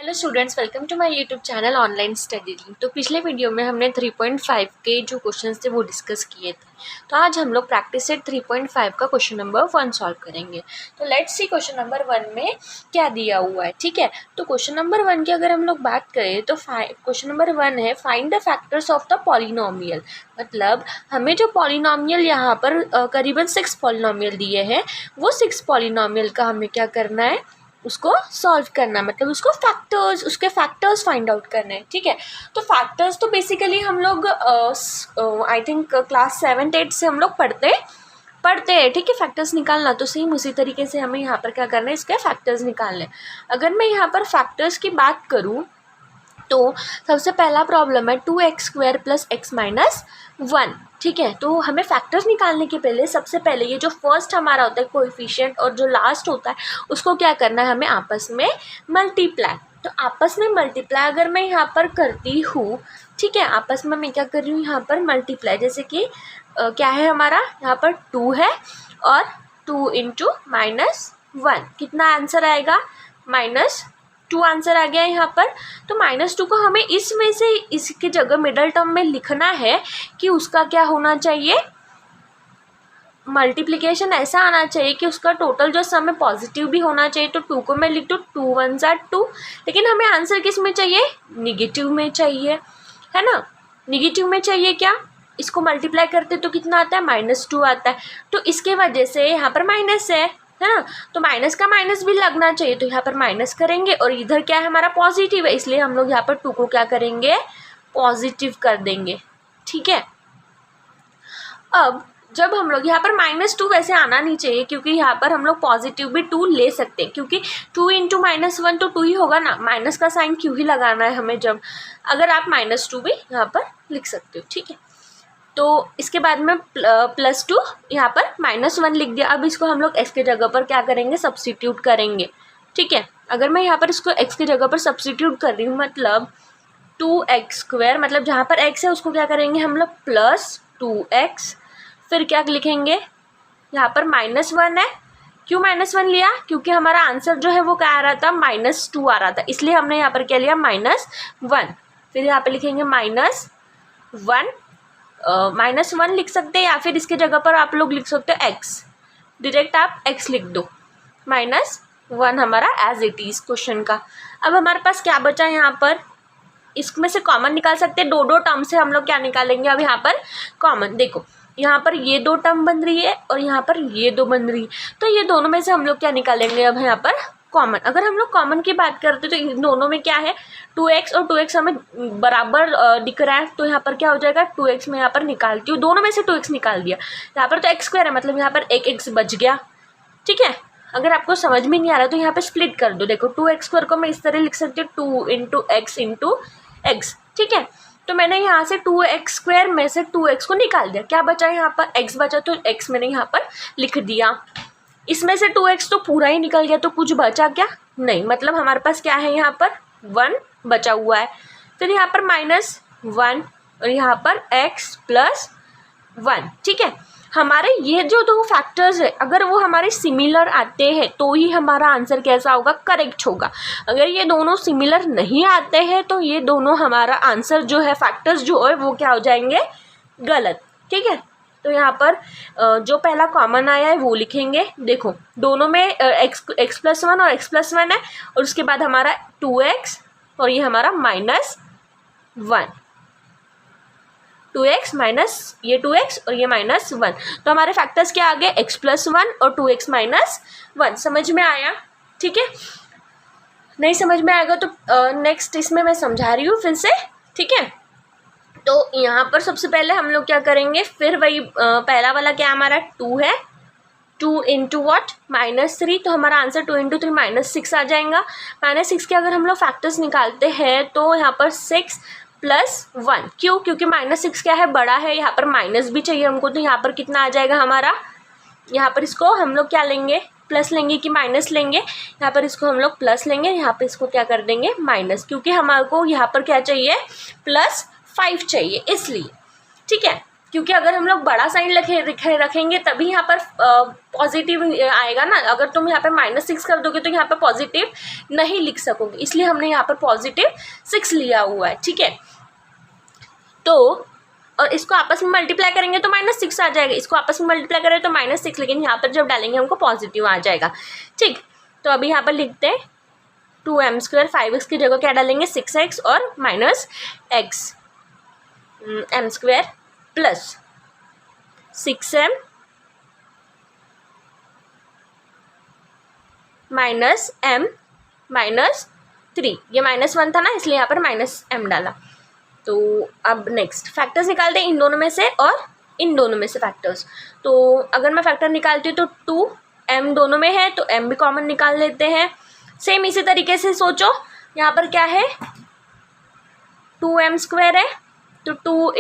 Hello students, welcome to my YouTube channel online study. तो पिछले video में हमने 3.5 के जो क्वेश्चंस थे वो डिस्कस किए थे। तो आज हम लोग प्रैक्टिस सेट 3.5 का क्वेश्चन नंबर 1 सॉल्व करेंगे। तो लेट्स सी क्वेश्चन नंबर 1 में क्या दिया हुआ है। ठीक है, तो क्वेश्चन नंबर 1 की अगर हम लोग बात करें तो क्वेश्चन नंबर 1 है find the factors of the polynomial. मतलब हमें जो पॉलिनोमियल यहाँ पर करीबन 6 पॉलिनोमियल दिए हैं, वो 6 पॉलिनोमियल का हमें क्या करना है, उसको सॉल्व करना, मतलब उसको उसके फैक्टर्स फाइंड आउट करने हैं। ठीक है, तो फैक्टर्स तो बेसिकली हम लोग आई थिंक क्लास 7-8 से हम लोग पढ़ते हैं। ठीक है, फैक्टर्स निकालना तो सेम उसी तरीके से हमें यहाँ पर क्या करना है, इसके फैक्टर्स निकालने। अगर मैं यहाँ पर फैक्टर्स की बात करूँ तो सबसे पहला प्रॉब्लम है 2x² + x - 1। ठीक है, तो हमें फैक्टर्स निकालने के पहले सबसे पहले ये जो फर्स्ट हमारा होता है कोएफिशिएंट और जो लास्ट होता है उसको क्या करना है, हमें आपस में मल्टीप्लाई। तो आपस में मल्टीप्लाई अगर मैं यहाँ पर करती हूँ, ठीक है, आपस में मैं क्या कर रही हूँ यहाँ पर मल्टीप्लाई। जैसे कि क्या है हमारा यहाँ पर 2 है और 2 × -1 कितना आंसर आएगा, -2 आंसर आ गया यहाँ पर। तो -2 को हमें इसमें से इसकी जगह मिडल टर्म में लिखना है कि उसका क्या होना चाहिए, मल्टीप्लिकेशन ऐसा आना चाहिए कि उसका टोटल जो सम है पॉजिटिव भी होना चाहिए। तो 2 को मैं लिख दूँ 2 × 1 = 2, लेकिन हमें आंसर किस में चाहिए, निगेटिव में चाहिए, है ना। निगेटिव में चाहिए क्या, इसको मल्टीप्लाई करते तो कितना आता है, -2 आता है। तो इसके वजह से यहाँ पर माइनस है ना, तो माइनस का माइनस भी लगना चाहिए, तो यहाँ पर माइनस करेंगे। और इधर क्या है हमारा पॉजिटिव है, इसलिए हम लोग यहाँ पर 2 को क्या करेंगे, पॉजिटिव कर देंगे। ठीक है, अब जब हम लोग यहाँ पर -2 वैसे आना नहीं चाहिए, क्योंकि यहाँ पर हम लोग पॉजिटिव भी 2 ले सकते हैं, क्योंकि 2 × -1 तो 2 ही होगा ना, माइनस का साइन क्यों ही लगाना है हमें, जब अगर आप -2 भी यहाँ पर लिख सकते हो। ठीक है, तो इसके बाद में +2 यहाँ पर -1 लिख दिया। अब इसको हम लोग x के जगह पर क्या करेंगे, सब्स्टिट्यूट करेंगे। ठीक है, अगर मैं यहाँ पर इसको x की जगह पर सब्स्टिट्यूट कर रही हूँ, मतलब 2x², मतलब जहाँ पर x है उसको क्या करेंगे हम लोग +2x, फिर क्या लिखेंगे, यहाँ पर -1 है। क्यों -1 लिया, क्योंकि हमारा आंसर जो है वो क्या आ रहा था, -2 आ रहा था, इसलिए हमने यहाँ पर क्या लिया, -1। फिर यहाँ पर लिखेंगे -1, -1 लिख सकते हैं, या फिर इसके जगह पर आप लोग लिख सकते हो x, डायरेक्ट आप x लिख दो। -1 हमारा एज इट इज़ क्वेश्चन का। अब हमारे पास क्या बचा यहाँ पर, इसमें से कॉमन निकाल सकते हैं। दो टर्म से हम लोग क्या निकालेंगे अब यहाँ पर कॉमन। देखो यहाँ पर ये 2 टर्म बन रही है और यहाँ पर ये 2 बन रही है, तो ये दोनों में से हम लोग क्या निकालेंगे अब यहाँ पर कॉमन। अगर हम लोग कॉमन की बात करते तो इन दोनों में क्या है, 2x और 2x हमें बराबर दिख रहा है, तो यहाँ पर क्या हो जाएगा, 2x में यहाँ पर निकालती हूँ, दोनों में से 2x निकाल दिया। यहाँ पर तो x² है, मतलब यहाँ पर एक x बच गया। ठीक है, अगर आपको समझ में नहीं आ रहा तो यहाँ पर स्प्लिट कर दो। देखो 2x² को मैं इस तरह लिख सकती हूँ 2 × x × x। ठीक है, तो मैंने यहाँ से 2x² में से 2x को निकाल दिया, क्या बचा यहाँ पर, x बचा, तो x मैंने यहाँ पर लिख दिया। इसमें से 2x तो पूरा ही निकल गया, तो कुछ बचा क्या, नहीं, मतलब हमारे पास क्या है यहाँ पर 1 बचा हुआ है। फिर यहाँ पर -1 और यहाँ पर x + 1। ठीक है, हमारे ये जो 2 फैक्टर्स है, अगर वो हमारे सिमिलर आते हैं तो ही हमारा आंसर कैसा होगा, करेक्ट होगा। अगर ये दोनों सिमिलर नहीं आते हैं तो ये दोनों हमारा आंसर जो है, फैक्टर्स जो है वो क्या हो जाएंगे, गलत। ठीक है, तो यहाँ पर जो पहला कॉमन आया है वो लिखेंगे। देखो दोनों में x + 1 और x + 1 है, और उसके बाद हमारा 2x और ये हमारा -1, 2x माइनस ये 2x और ये -1, तो हमारे फैक्टर्स क्या आ गए, x + 1 और 2x - 1। समझ में आया। ठीक है, नहीं समझ में आएगा तो नेक्स्ट इसमें मैं समझा रही हूँ फिर से। ठीक है, तो यहाँ पर सबसे पहले हम लोग क्या करेंगे, फिर वही पहला वाला क्या हमारा 2 है, 2 × what, -3, तो हमारा आंसर 2 × 3 -6 आ जाएगा। -6 के अगर हम लोग फैक्टर्स निकालते हैं तो यहाँ पर 6 + 1, क्यों, क्योंकि -6 क्या है, बड़ा है, यहाँ पर माइनस भी चाहिए हमको, तो यहाँ पर कितना आ जाएगा हमारा, यहाँ पर इसको हम लोग क्या लेंगे, प्लस लेंगे कि माइनस लेंगे, यहाँ पर इसको हम लोग प्लस लेंगे, यहाँ पर इसको क्या कर देंगे माइनस, क्योंकि हमारे को यहाँ पर क्या चाहिए, +5 चाहिए, इसलिए। ठीक है, क्योंकि अगर हम लोग बड़ा साइन रखेंगे तभी यहाँ पर पॉजिटिव आएगा ना, अगर तुम यहाँ पे -6 कर दोगे तो यहाँ पे पॉजिटिव नहीं लिख सकोगे, इसलिए हमने यहाँ पर +6 लिया हुआ है, ठीक है। तो और इसको आपस में मल्टीप्लाई करेंगे तो -6 आ जाएगा, इसको आपस में मल्टीप्लाई करें तो -6, लेकिन यहाँ पर जब डालेंगे हमको पॉजिटिव आ जाएगा, ठीक। तो अभी यहाँ पर लिखते हैं 2m², 5x की जगह क्या डालेंगे 6x और -x, m² plus 6m -m -3, ये -1 था ना, इसलिए यहाँ पर -m डाला। तो अब नेक्स्ट फैक्टर्स निकालते हैं इन दोनों में से और इन दोनों में से फैक्टर्स। तो अगर मैं फैक्टर निकालती हूँ तो 2m दोनों में है, तो m भी कॉमन निकाल लेते हैं। सेम इसी तरीके से सोचो, यहाँ पर क्या है 2m² है, तो 2 ×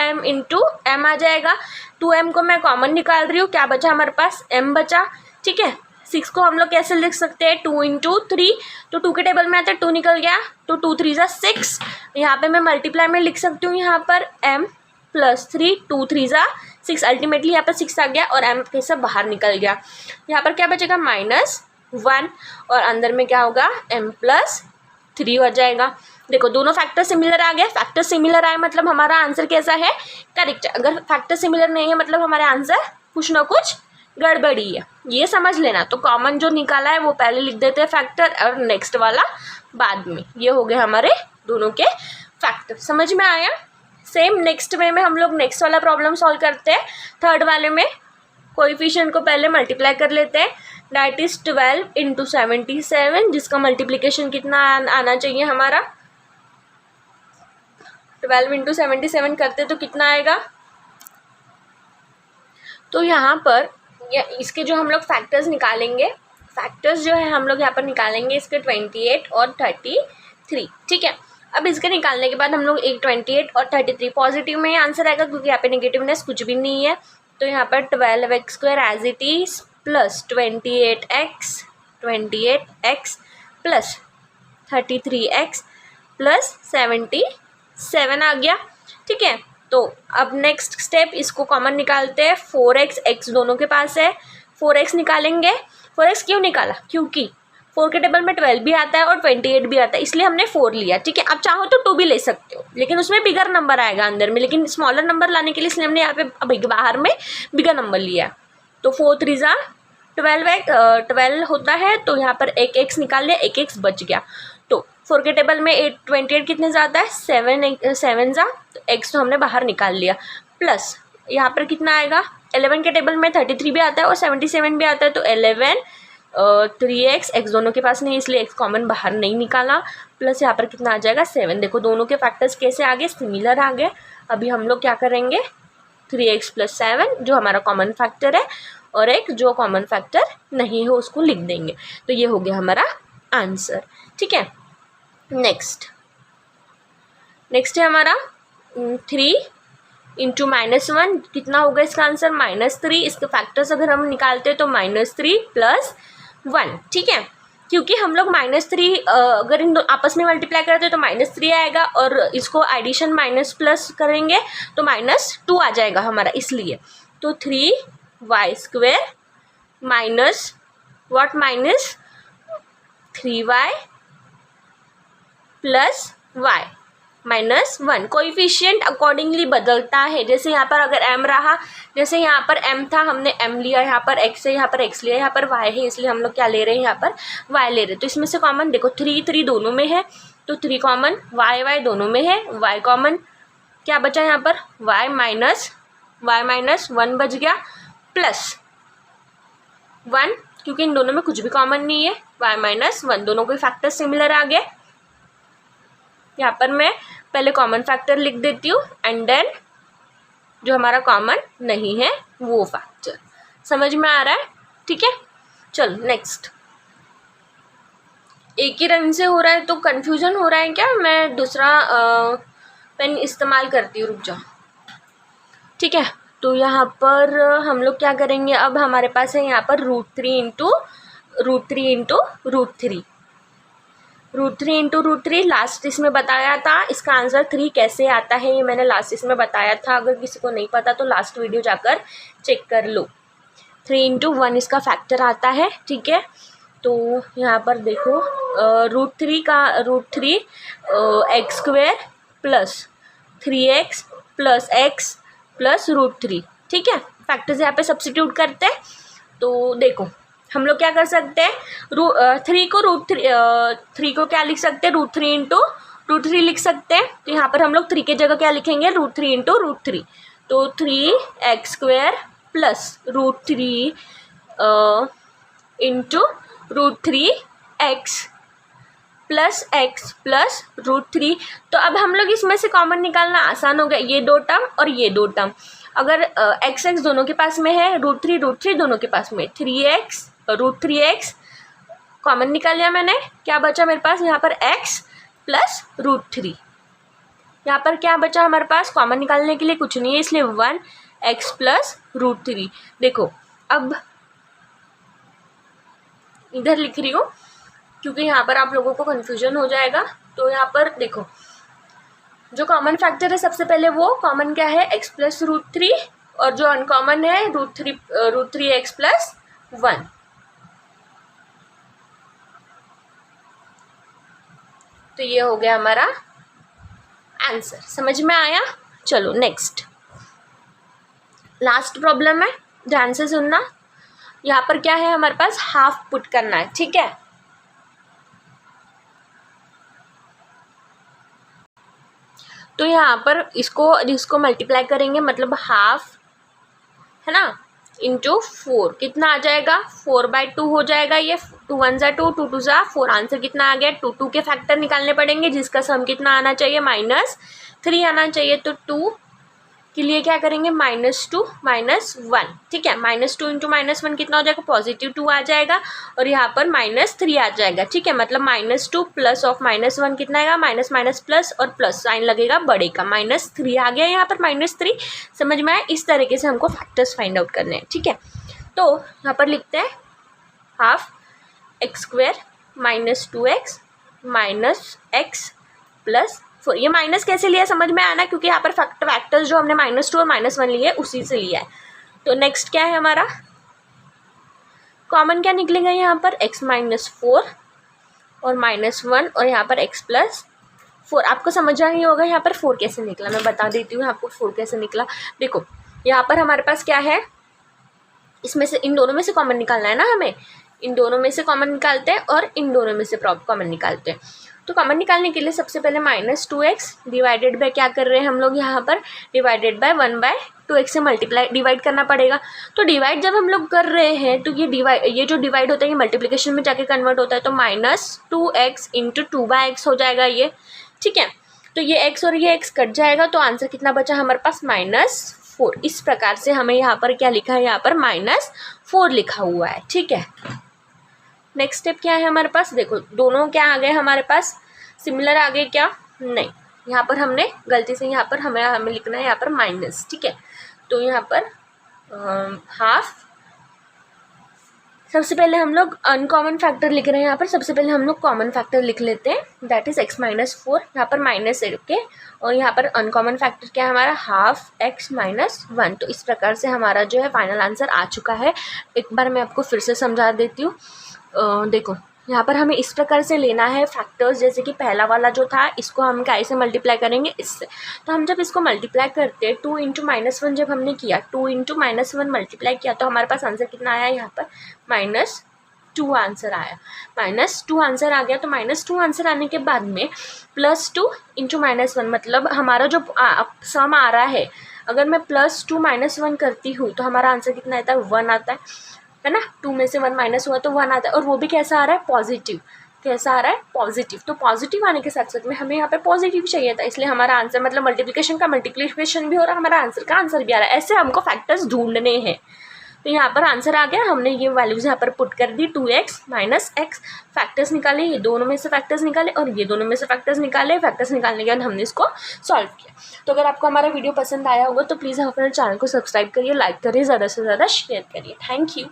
m × m आ जाएगा। 2m को मैं कॉमन निकाल रही हूँ, क्या बचा हमारे पास m बचा, ठीक है। 6 को हम लोग कैसे लिख सकते हैं 2 × 3, तो 2 के टेबल में आते 2 निकल गया, तो 2 3 = 6। यहाँ पे मैं मल्टीप्लाई में लिख सकती हूँ यहाँ पर m + 3, 2 3 = 6, अल्टीमेटली यहाँ पर 6 आ गया और m कैसे बाहर निकल गया। यहाँ पर क्या बचेगा -1 और अंदर में क्या होगा m + 3 हो जाएगा। देखो दोनों फैक्टर सिमिलर आ गए, फैक्टर सिमिलर आए मतलब हमारा आंसर कैसा है करेक्ट। अगर फैक्टर सिमिलर नहीं है मतलब हमारा आंसर कुछ ना कुछ गड़बड़ी है, ये समझ लेना। तो कॉमन जो निकाला है वो पहले लिख देते हैं फैक्टर और नेक्स्ट वाला बाद में। ये हो गए हमारे दोनों के फैक्टर, समझ में आया। सेम नेक्स्ट वे में हम लोग नेक्स्ट वाला प्रॉब्लम सॉल्व करते हैं। थर्ड वाले में कोएफिशिएंट को पहले मल्टीप्लाई कर लेते हैं, दैट इज 12 × 77, जिसका मल्टीप्लिकेशन कितना आना चाहिए हमारा 12 × 77 करते तो कितना आएगा। तो यहाँ पर इसके जो हम लोग फैक्टर्स निकालेंगे, फैक्टर्स जो है हम लोग यहाँ पर निकालेंगे इसके 28 और 33, ठीक है। अब इसके निकालने के बाद हम लोग एक 28 और 33 पॉजिटिव में ही आंसर आएगा, क्योंकि यहाँ पे नेगेटिवनेस कुछ भी नहीं है। तो यहाँ पर 12x² as it is plus 28x plus 33x plus 77 आ गया, ठीक है। तो अब नेक्स्ट स्टेप इसको कॉमन निकालते हैं, 4x x दोनों के पास है, 4x निकालेंगे। 4x क्यों निकाला, क्योंकि 4 के टेबल में 12 भी आता है और 28 भी आता है, इसलिए हमने 4 लिया, ठीक है। आप चाहो तो 2 भी ले सकते हो, लेकिन उसमें बिगर नंबर आएगा अंदर में, लेकिन स्मॉलर नंबर लाने के लिए इसलिए हमने यहाँ पे बाहर में बिगर नंबर लिया। तो 4 3 = 12 होता है, तो यहाँ पर एक x निकाल लिया, एक x बच गया। तो 4 के टेबल में 28 कितने से आता है 7 ज़ा, तो x तो हमने बाहर निकाल लिया, प्लस यहाँ पर कितना आएगा 11 के टेबल में 33 भी आता है और 77 भी आता है, तो 11 3x, x दोनों के पास नहीं इसलिए x कॉमन बाहर नहीं निकाला, प्लस यहाँ पर कितना आ जाएगा 7। देखो दोनों के फैक्टर्स कैसे आ गए, सिमिलर आ गए। अभी हम लोग क्या करेंगे 3x + 7 जो हमारा कॉमन फैक्टर है और एक जो कॉमन फैक्टर नहीं हो उसको लिख देंगे। तो ये हो गया हमारा आंसर, ठीक है। नेक्स्ट है हमारा 3 × -1 कितना होगा इसका आंसर -3। इसके फैक्टर्स अगर हम निकालते हैं तो -3 + 1, ठीक है। क्योंकि हम लोग -3 अगर इन दो आपस में मल्टीप्लाई करते हैं तो -3 आएगा और इसको एडिशन माइनस प्लस करेंगे तो -2 आ जाएगा हमारा, इसलिए। तो 3y² minus what -3y + y -1। Coefficient accordingly बदलता है, जैसे यहाँ पर अगर m रहा, जैसे यहाँ पर m था हमने m लिया, यहाँ पर x है, यहाँ पर x लिया, यहाँ पर y है, इसलिए हम लोग क्या ले रहे हैं यहाँ पर y ले रहे हैं। तो इसमें से कॉमन देखो 3 3 दोनों में है, तो 3 कॉमन, y दोनों में है, y कॉमन, क्या बचा यहाँ पर y - 1 बच गया, प्लस 1 क्योंकि इन दोनों में कुछ भी कॉमन नहीं है, y - 1 दोनों के फैक्टर सिमिलर आ गए। यहाँ पर मैं पहले कॉमन फैक्टर लिख देती हूँ एंड देन जो हमारा कॉमन नहीं है वो फैक्टर। समझ में आ रहा है, ठीक है। चलो नेक्स्ट। एक ही रंग से हो रहा है तो कन्फ्यूज़न हो रहा है क्या, मैं दूसरा पेन इस्तेमाल करती हूँ, रुक जाओ, ठीक है। तो यहाँ पर हम लोग क्या करेंगे, अब हमारे पास है यहाँ पर √3 × √3 लास्ट इसमें बताया था। इसका आंसर 3 कैसे आता है ये मैंने लास्ट इसमें बताया था, अगर किसी को नहीं पता तो लास्ट वीडियो जाकर चेक कर लो। 3 इंटू 1 इसका फैक्टर आता है, ठीक है। तो यहाँ पर देखो √3 x square plus 3x plus x plus √3, ठीक है। फैक्टर्स यहाँ पे सब्स्टिट्यूट करते हैं। तो देखो हम लोग क्या कर सकते हैं, 3 को क्या लिख सकते हैं, √3 इंटू √3 लिख सकते हैं। तो यहाँ पर हम लोग 3 की जगह क्या लिखेंगे, √3 इंटू √3। तो 3x square plus √3 into √3x plus x plus √3। तो अब हम लोग इसमें से कॉमन निकालना आसान हो गया, ये दो टर्म और ये दो टर्म। अगर x दोनों के पास में है, √3 दोनों के पास में, 3x कॉमन निकाल लिया मैंने, क्या बचा मेरे पास यहाँ पर x प्लस √3। यहाँ पर क्या बचा हमारे पास, कॉमन निकालने के लिए कुछ नहीं है, इसलिए 1x प्लस √3। देखो अब इधर लिख रही हूँ क्योंकि यहाँ पर आप लोगों को कन्फ्यूजन हो जाएगा। तो यहाँ पर देखो जो कॉमन फैक्टर है सबसे पहले वो कॉमन क्या है, x प्लस √3, और जो अनकॉमन है √3x प्लस 1। तो ये हो गया हमारा आंसर, समझ में आया। चलो नेक्स्ट लास्ट प्रॉब्लम है, ध्यान से सुनना। यहाँ पर क्या है, हमारे पास हाफ पुट करना है, ठीक है। तो यहाँ पर इसको मल्टीप्लाई करेंगे, मतलब हाफ है ना इंटू 4, कितना आ जाएगा, 4/2 हो जाएगा। ये 2 1 ज़ा 2, 2 2 ज़ा 4, आंसर कितना आ गया, 2 के फैक्टर निकालने पड़ेंगे जिसका सम कितना आना चाहिए, -3 आना चाहिए। तो 2 के लिए क्या करेंगे, -2 -1, ठीक है। -2 इंटू -1 कितना हो जाएगा, +2 आ जाएगा, और यहाँ पर -3 आ जाएगा, ठीक है। मतलब -2 प्लस ऑफ -1 कितना आएगा, माइनस माइनस प्लस, और प्लस साइन लगेगा बड़े का, -3 आ गया यहाँ पर -3। समझ में आया, इस तरीके से हमको फैक्टर्स फाइंड आउट करने हैं, ठीक है। तो यहाँ पर लिखते हैं half x square -2x -x plus 4। ये माइनस कैसे लिया समझ में आना, क्योंकि यहाँ पर फैक्टर्स जो हमने -2 और -1 लिए उसी से लिया है। तो नेक्स्ट क्या है हमारा, कॉमन क्या निकलेगा यहाँ पर, x -4 और -1, और यहाँ पर x प्लस 4। आपको समझ आ नहीं होगा यहाँ पर 4 कैसे निकला, मैं बता देती हूँ आपको 4 कैसे निकला। देखो यहाँ पर हमारे पास क्या है, इसमें से इन दोनों में से कॉमन निकालना है ना हमें, इन दोनों में से कॉमन निकालते हैं और इन दोनों में से कॉमन निकालते हैं। तो कॉमन निकालने के लिए सबसे पहले -2x डिवाइडेड बाय क्या कर रहे हैं हम लोग यहाँ पर, डिवाइडेड बाय 1/2x से मल्टीप्लाई डिवाइड करना पड़ेगा। तो डिवाइड जब हम लोग कर रहे हैं तो ये जो डिवाइड होता है ये मल्टीप्लिकेशन में जाके कन्वर्ट होता है। तो -2x इंटू 2/x हो जाएगा ये, ठीक है। तो ये x और ये x कट जाएगा, तो आंसर कितना बचा हमारे पास, -4। इस प्रकार से हमें यहाँ पर क्या लिखा है, यहाँ पर -4 लिखा हुआ है, ठीक है। नेक्स्ट स्टेप क्या है हमारे पास, देखो दोनों क्या आ गए हमारे पास, सिमिलर आ गए क्या, नहीं, यहाँ पर हमने गलती से यहाँ पर हमें लिखना है यहाँ पर माइनस, ठीक है। तो यहाँ पर हाफ, सबसे पहले हम लोग अनकॉमन फैक्टर लिख रहे हैं, यहाँ पर सबसे पहले हम लोग कॉमन फैक्टर लिख लेते हैं, दैट इज x -4, यहाँ पर माइनस के, और यहाँ पर अनकॉमन फैक्टर क्या है हमारा, हाफ x -1। तो इस प्रकार से हमारा जो है फाइनल आंसर आ चुका है। एक बार मैं आपको फिर से समझा देती हूँ। देखो यहाँ पर हमें इस प्रकार से लेना है फैक्टर्स, जैसे कि पहला वाला जो था इसको हम क्या से मल्टीप्लाई करेंगे, इससे। तो हम जब इसको मल्टीप्लाई करते हैं 2 इंटू -1 जब हमने किया, 2 इंटू -1 मल्टीप्लाई किया, तो हमारे पास आंसर कितना आया, यहाँ पर -2 आंसर आया, -2 आंसर आ गया। तो -2 आंसर आने के बाद में +2 इंटू -1, मतलब हमारा जो सम आ रहा है, अगर मैं +2 -1 करती हूँ तो हमारा आंसर कितना आता है, 1 आता है ना। 2 में से 1 माइनस हुआ तो 1 आता है, और वो भी कैसा आ रहा है, पॉजिटिव। कैसा आ रहा है, पॉजिटिव। तो पॉजिटिव आने के साथ साथ में हमें यहाँ पे पॉजिटिव चाहिए था, इसलिए हमारा आंसर मतलब मल्टीप्लिकेशन का मल्टीप्लिकेशन भी हो रहा है, हमारा आंसर का आंसर भी आ रहा है। ऐसे हमको फैक्टर्स ढूंढने हैं। तो यहाँ पर आंसर आ गया, हमने ये वैल्यूज़ यहाँ पर पुट कर दी, 2x -x, फैक्टर्स निकाले, ये दोनों में से फैक्टर्स निकाले और ये दोनों में से फैक्टर्स निकाले। फैक्टर्स निकालने के बाद हमने इसको सॉल्व किया। तो अगर आपको हमारा वीडियो पसंद आया होगा तो प्लीज़ हमारे चैनल को सब्सक्राइब करिए, लाइक करिए, ज़्यादा से ज़्यादा शेयर करिए। Thank you.